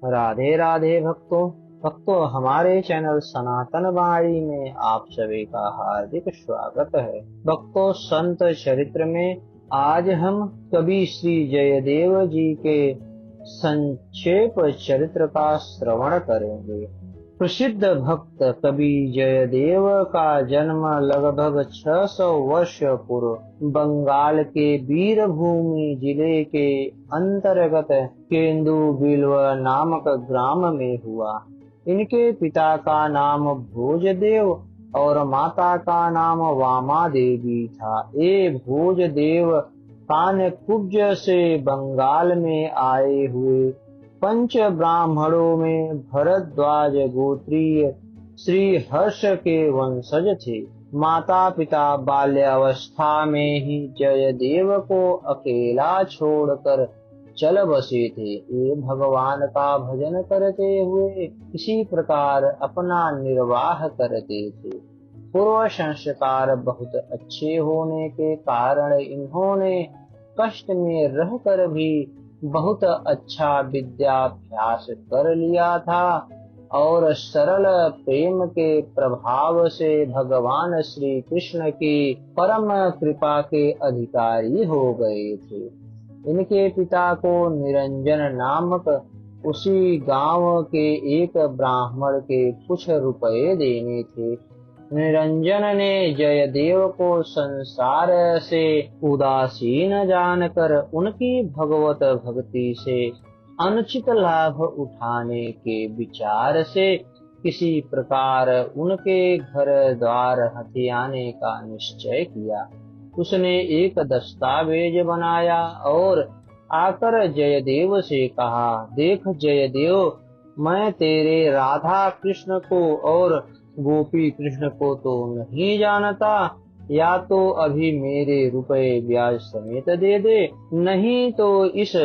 राधे राधे भक्तों हमारे चैनल सनातन वाणी में आप सभी का हार्दिक स्वागत है। भक्तों, संत चरित्र में आज हम कवि श्री जयदेव जी के संक्षेप चरित्र का श्रवण करेंगे। प्रसिद्ध भक्त कवि जयदेव का जन्म लगभग 600 वर्ष पूर्व बंगाल के वीरभूमि जिले के अंतर्गत केंदु बिल्व नामक ग्राम में हुआ। इनके पिता का नाम भोजदेव और माता का नाम वामा देवी था। ये भोजदेव कानकुब्ज से बंगाल में आए हुए पंच ब्राह्मणों में भरद्वाज गोत्रीय श्री हर्ष के वंशज थे। माता पिता बाल्यावस्था में ही जयदेव को अकेला छोड़कर चल बसे थे। ये भगवान का भजन करते हुए इसी प्रकार अपना निर्वाह करते थे। पूर्व संस्कार बहुत अच्छे होने के कारण इन्होंने कष्ट में रहकर भी बहुत अच्छा विद्याभ्यास कर लिया था और सरल प्रेम के प्रभाव से भगवान श्री कृष्ण की परम कृपा के अधिकारी हो गए थे। इनके पिता को निरंजन नामक उसी गांव के एक ब्राह्मण के कुछ रुपए देने थे। निरंजन ने जयदेव को संसार से उदासीन जानकर उनकी भगवत भक्ति से अनुचित लाभ उठाने के विचार से किसी प्रकार उनके घर द्वार हथियाने का निश्चय किया। उसने एक दस्तावेज बनाया और आकर जयदेव से कहा, देख जयदेव, मैं तेरे राधा कृष्ण को और गोपी कृष्ण को तो नहीं जानता। या तो अभी मेरे रुपए ब्याज समेत दे दे, नहीं तो इस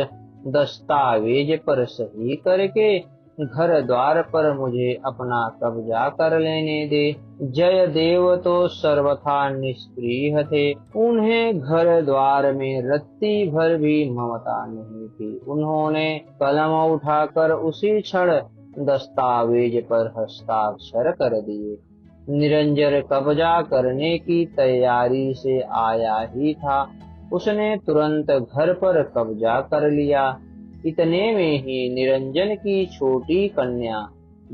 दस्तावेज पर सही करके घर द्वार पर मुझे अपना कब्जा कर लेने दे। जयदेव तो सर्वथा निष्क्रिय थे। उन्हें घर द्वार में रत्ती भर भी ममता नहीं थी। उन्होंने कलम उठाकर उसी क्षण दस्तावेज पर हस्ताक्षर कर दिए। निरंजन कब्जा करने की तैयारी से आया ही था। उसने तुरंत घर पर कब्जा कर लिया। इतने में ही निरंजन की छोटी कन्या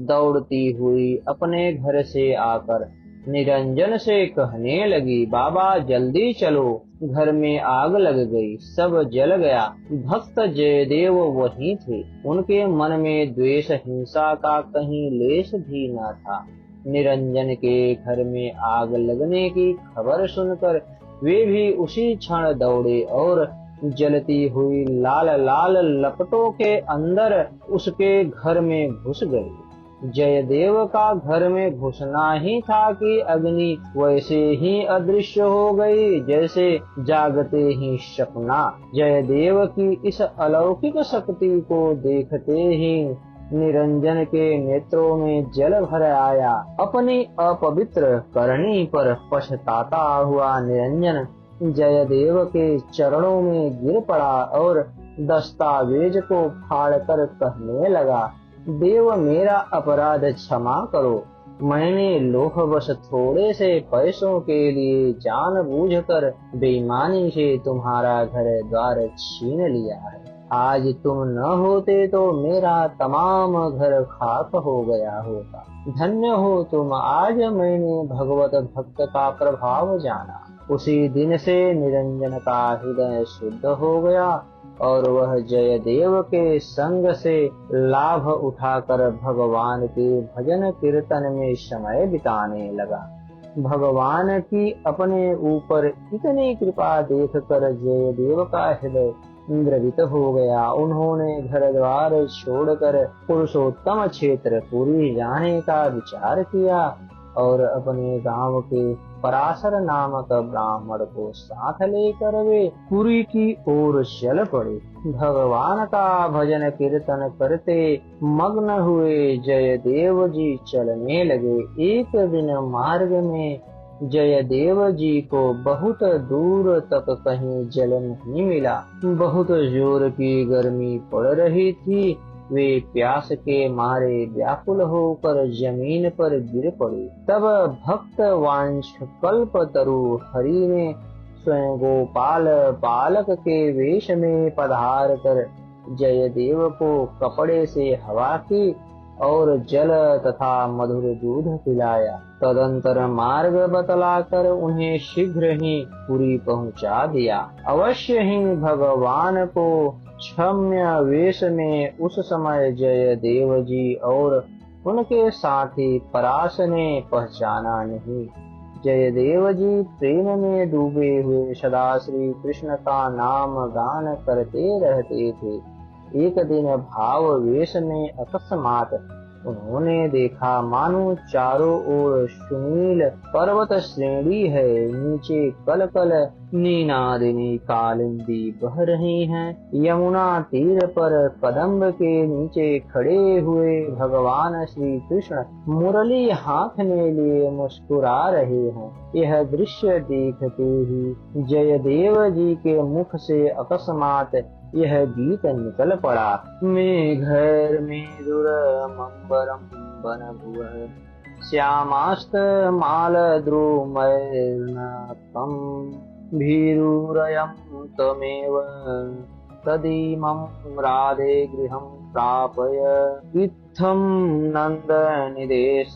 दौड़ती हुई अपने घर से आकर निरंजन से कहने लगी, बाबा जल्दी चलो, घर में आग लग गई, सब जल गया। भक्त जयदेव वहीं थे। उनके मन में द्वेष हिंसा का कहीं लेश भी न था। निरंजन के घर में आग लगने की खबर सुनकर वे भी उसी क्षण दौड़े और जलती हुई लाल लाल लपटों के अंदर उसके घर में घुस गए। जयदेव का घर में घुसना ही था कि अग्नि वैसे ही अदृश्य हो गई जैसे जागते ही सपना। जयदेव की इस अलौकिक शक्ति को देखते ही निरंजन के नेत्रों में जल भर आया। अपनी अपवित्र करनी पर पछताता हुआ निरंजन जयदेव के चरणों में गिर पड़ा और दस्तावेज को फाड़कर कहने लगा, देव मेरा अपराध क्षमा करो। मैंने लोभवश थोड़े से पैसों के लिए जानबूझकर बेईमानी से तुम्हारा घर द्वार छीन लिया है। आज तुम न होते तो मेरा तमाम घर खाक हो गया होता। धन्य हो तुम, आज मैंने भगवत भक्त का प्रभाव जाना। उसी दिन से निरंजन का हृदय शुद्ध हो गया और वह जयदेव के संग से लाभ उठाकर भगवान के भजन कीर्तन में समय बिताने लगा। भगवान की अपने ऊपर इतनी कृपा देखकर जयदेव का हृदय द्रवित हो गया। उन्होंने घर द्वार छोड़कर पुरुषोत्तम क्षेत्र पुरी जाने का विचार किया और अपने गांव के पराशर नामक ब्राह्मण को साथ लेकर वे पुरी की ओर चल पड़े। भगवान का भजन कीर्तन करते मग्न हुए जयदेव जी चलने लगे। एक दिन मार्ग में जयदेव जी को बहुत दूर तक कहीं जल नहीं मिला। बहुत जोर की गर्मी पड़ रही थी। वे प्यास के मारे व्याकुल होकर जमीन पर गिर पड़े। तब भक्त वांछ कल्पतरु हरि ने स्वयं गोपाल बालक के वेश में पधार कर जयदेव को कपड़े से हवा की और जल तथा मधुर दूध पिलाया। तदंतर मार्ग बतलाकर उन्हें शीघ्र ही पुरी पहुंचा दिया। अवश्य ही भगवान को क्षम्य वेश में उस समय जयदेव जी और उनके साथी पराश ने पहचाना नहीं। जयदेव जी प्रेम में डूबे हुए सदा श्री कृष्ण का नाम गान करते रहते थे। एक दिन भाव वेश में अकस्मात उन्होंने देखा मानो चारों ओर सुनील पर्वत श्रेणी है, नीचे कल कल नीनादिनी कालिंदी बह रही हैं। यमुना तीर पर कदम्ब के नीचे खड़े हुए भगवान श्री कृष्ण मुरली हाथ में लिए मुस्कुरा रहे हैं। यह दृश्य देखते ही जयदेव जी के मुख से अकस्मात यह गीत निकल पड़ा। मेघर मेरुर मंबरम बन भुवः श्यामास्त माल द्रुमैर्नकम् भीरुरयं तमेव तदीमं राधे गृहं प्रापय। इत्थं नन्दनिदेश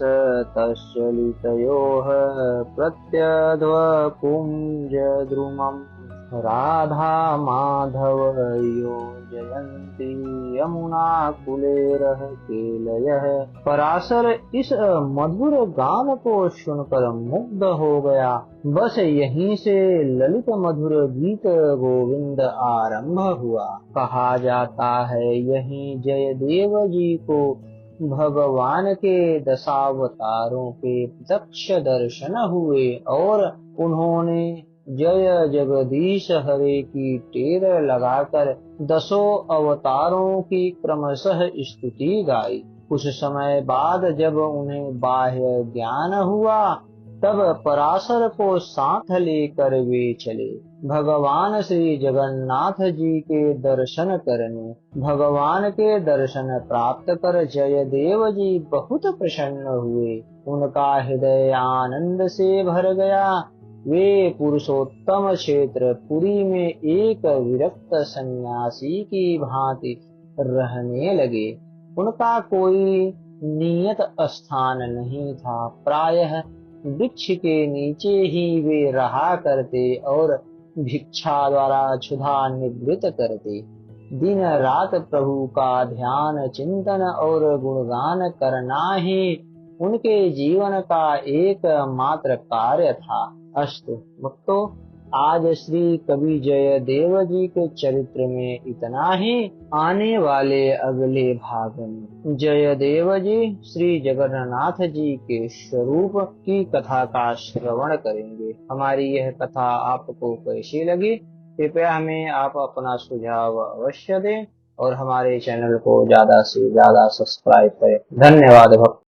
तश्चलितयोः प्रत्यध्वपुञ्जद्रुमम् राधा माधव योजयन्ती यमुना कुलेरः केलयः। पराशर इस मधुर गान को सुनकर मुग्ध हो गया। बस यहीं से ललित मधुर गीत गोविंद आरंभ हुआ। कहा जाता है यहीं जयदेव जी को भगवान के दशावतारों के प्रत्यक्ष दर्शन हुए और उन्होंने जय जगदीश हरे की टेर लगाकर दसों अवतारों की क्रमशः स्तुति गाई। कुछ समय बाद जब उन्हें बाह्य ज्ञान हुआ तब पराशर को साथ लेकर वे चले भगवान श्री जगन्नाथ जी के दर्शन करने। भगवान के दर्शन प्राप्त कर जयदेव जी बहुत प्रसन्न हुए। उनका हृदय आनंद से भर गया। वे पुरुषोत्तम क्षेत्र पुरी में एक विरक्त सन्यासी की भांति रहने लगे। उनका कोई नियत स्थान नहीं था। प्रायः वृक्ष के नीचे ही वे रहा करते और भिक्षा द्वारा क्षुधा निवृत्त करते। दिन रात प्रभु का ध्यान चिंतन और गुणगान करना ही उनके जीवन का एक मात्र कार्य था। अस्तु भक्तों, आज श्री कवि जयदेव जी के चरित्र में इतना ही। आने वाले अगले भाग में जयदेव जी श्री जगन्नाथ जी के स्वरूप की कथा का श्रवण करेंगे। हमारी यह कथा आपको कैसी लगी कृपया हमें आप अपना सुझाव अवश्य दें और हमारे चैनल को ज्यादा से ज्यादा सब्सक्राइब करें। धन्यवाद भक्तों।